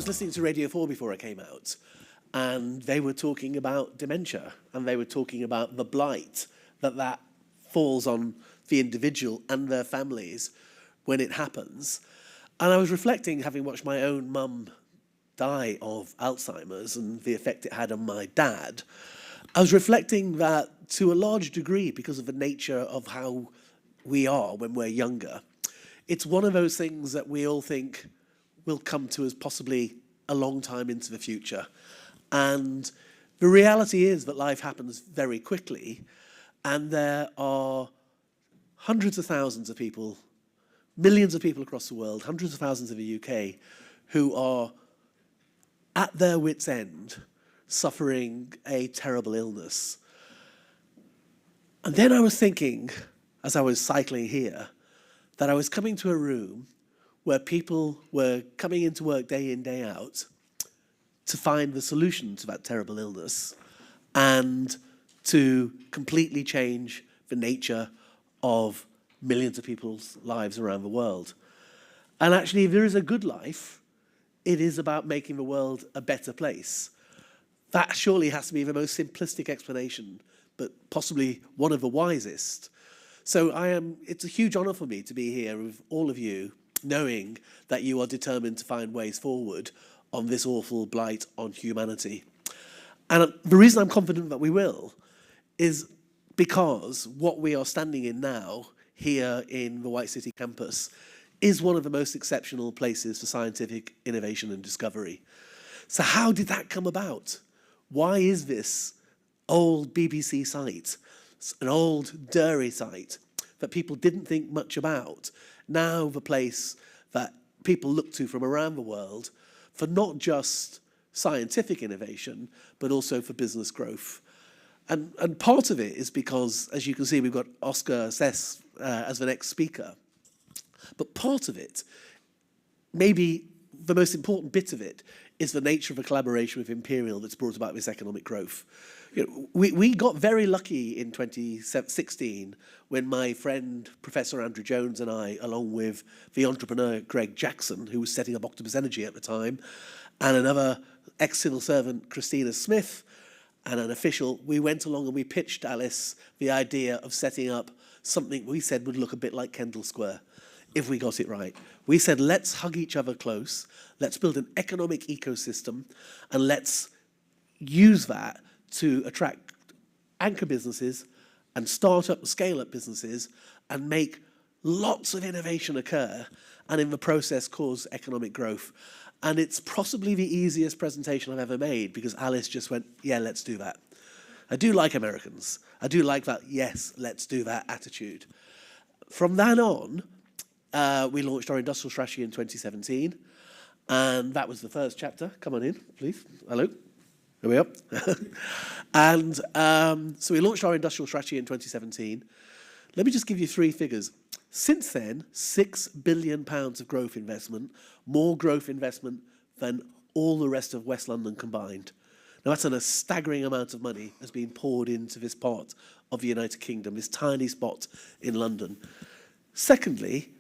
was listening to Radio 4 before I came out, and they were talking about dementia, and they were talking about the blight that falls on the individual and their families when it happens. And I was reflecting, having watched my own mum die of Alzheimer's and the effect it had on my dad. I was reflecting that to a large degree, because of the nature of how we are when we're younger, it's one of those things that we all think will come to us possibly a long time into the future. And the reality is that life happens very quickly, and there are hundreds of thousands of people, millions of people across the world, hundreds of thousands in the UK, who are at their wits' end, suffering a terrible illness. And then I was thinking, as I was cycling here, that I was coming to a room where people were coming into work day in, day out to find the solution to that terrible illness and to completely change the nature of millions of people's lives around the world. And actually, if there is a good life, it is about making the world a better place. That surely has to be the most simplistic explanation, but possibly one of the wisest. So it's a huge honor for me to be here with all of you, knowing that you are determined to find ways forward on this awful blight on humanity. And the reason I'm confident that we will is because what we are standing in now, here in the White City campus, is one of the most exceptional places for scientific innovation and discovery. So how did that come about? Why is this old BBC site, an old dairy site that people didn't think much about, now the place that people look to from around the world for not just scientific innovation, but also for business growth? And part of it is because, as you can see, we've got Oscar Sess as the next speaker. But part of it, maybe the most important bit of it, is the nature of a collaboration with Imperial that's brought about this economic growth. You know, we got very lucky in 2016 when my friend, Professor Andrew Jones, and I, along with the entrepreneur Greg Jackson, who was setting up Octopus Energy at the time, and another ex-civil servant, Christina Smith, and an official, we went along and we pitched Alice the idea of setting up something we said would look a bit like Kendall Square, if we got it right. We said, let's hug each other close, let's build an economic ecosystem, and let's use that to attract anchor businesses and start-up and scale-up businesses and make lots of innovation occur, and in the process cause economic growth. And it's possibly the easiest presentation I've ever made, because Alice just went, yeah, let's do that. I do like Americans. I do like that, yes, let's do that attitude. From then on, we launched our industrial strategy in 2017, and that was the first chapter. Come on in, please. Hello. Here we are. And so we launched our industrial strategy in 2017. Let me just give you three figures. Since then, £6 billion of growth investment, more growth investment than all the rest of West London combined. Now, that's a staggering amount of money has been poured into this part of the United Kingdom, this tiny spot in London. Secondly,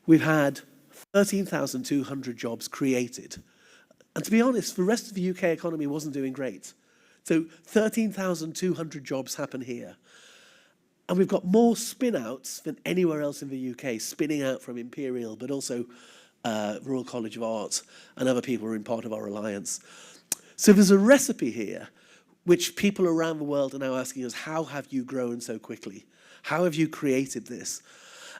we've had 13,200 jobs created. And to be honest, the rest of the UK economy wasn't doing great. So 13,200 jobs happen here. And we've got more spin-outs than anywhere else in the UK, spinning out from Imperial, but also Royal College of Art, and other people are in part of our alliance. So there's a recipe here, which people around the world are now asking us, how have you grown so quickly? How have you created this?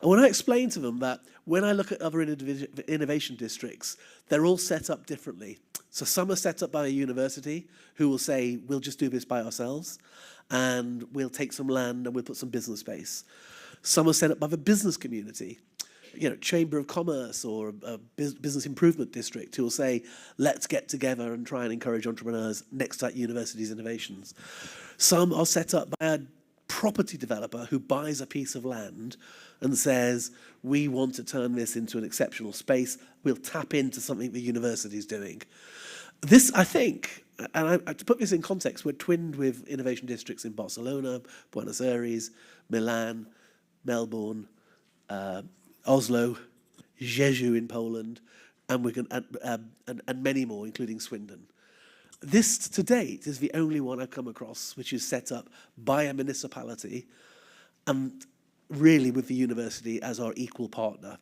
And when I explain to them that when I look at other innovation districts, they're all set up differently. So some are set up by a university who will say, we'll just do this by ourselves, and we'll take some land and we'll put some business space. Some are set up by the business community, you know, Chamber of Commerce or a business improvement district who will say, let's get together and try and encourage entrepreneurs next to that university's innovations. Some are set up by a property developer who buys a piece of land and says, we want to turn this into an exceptional space. We'll tap into something the university is doing. This, I think, and to put this in context, we're twinned with innovation districts in Barcelona, Buenos Aires, Milan, Melbourne, Oslo, Jeju in Poland, and and many more, including Swindon. This, to date, is the only one I've come across which is set up by a municipality and really with the university as our equal partner.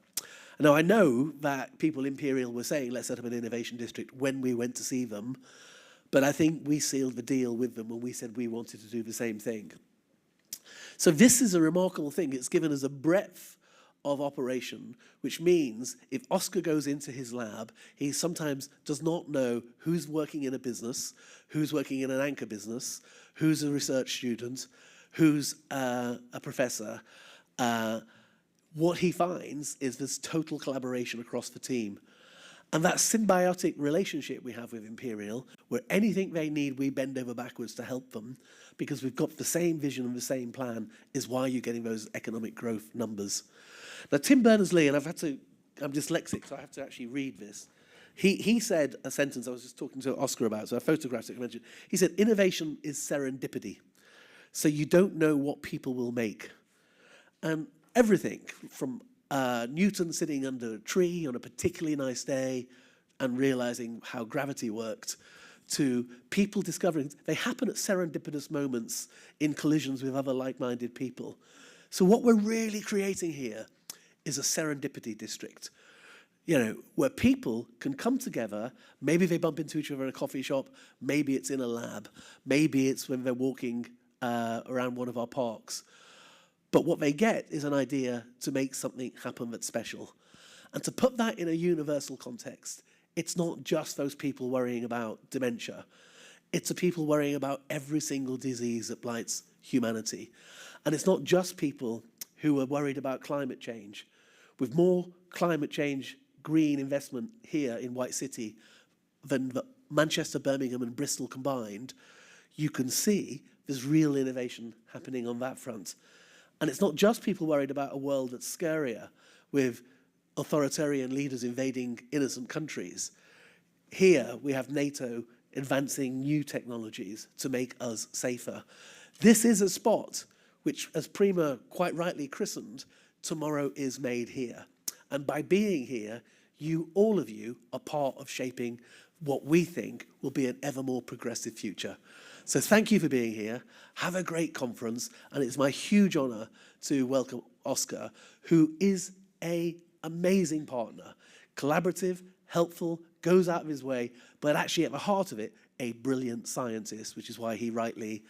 Now, I know that people Imperial were saying, let's set up an innovation district when we went to see them, but I think we sealed the deal with them when we said we wanted to do the same thing. So this is a remarkable thing. It's given us a breadth of operation, which means if Oscar goes into his lab, he sometimes does not know who's working in a business, who's working in an anchor business, who's a research student, who's a professor. What he finds is this total collaboration across the team. And that symbiotic relationship we have with Imperial, where anything they need, we bend over backwards to help them, because we've got the same vision and the same plan, is why you're getting those economic growth numbers. Now, Tim Berners-Lee, and I'm dyslexic, so I have to actually read this. He said a sentence I was just talking to Oscar about, so I photographed it, I mentioned. He said, innovation is serendipity. So you don't know what people will make. And everything from Newton sitting under a tree on a particularly nice day and realizing how gravity worked, to people discovering they happen at serendipitous moments in collisions with other like-minded people. So what we're really creating here is a serendipity district, where people can come together. Maybe they bump into each other in a coffee shop, maybe it's in a lab, maybe it's when they're walking around one of our parks. But what they get is an idea to make something happen that's special. And to put that in a universal context, it's not just those people worrying about dementia. It's the people worrying about every single disease that blights humanity. And it's not just people who are worried about climate change. With more climate change green investment here in White City than Manchester, Birmingham and Bristol combined, you can see there's real innovation happening on that front. And it's not just people worried about a world that's scarier with authoritarian leaders invading innocent countries. Here we have NATO advancing new technologies to make us safer. This is a spot which, as Prima quite rightly christened, tomorrow is made here. And by being here, all of you are part of shaping what we think will be an ever more progressive future. So thank you for being here. Have a great conference. And it's my huge honor to welcome Oscar, who is an amazing partner, collaborative, helpful, goes out of his way, but actually at the heart of it, a brilliant scientist, which is why he rightly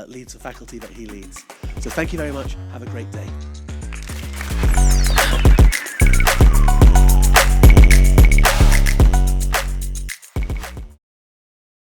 leads the faculty that he leads. So thank you very much. Have a great day.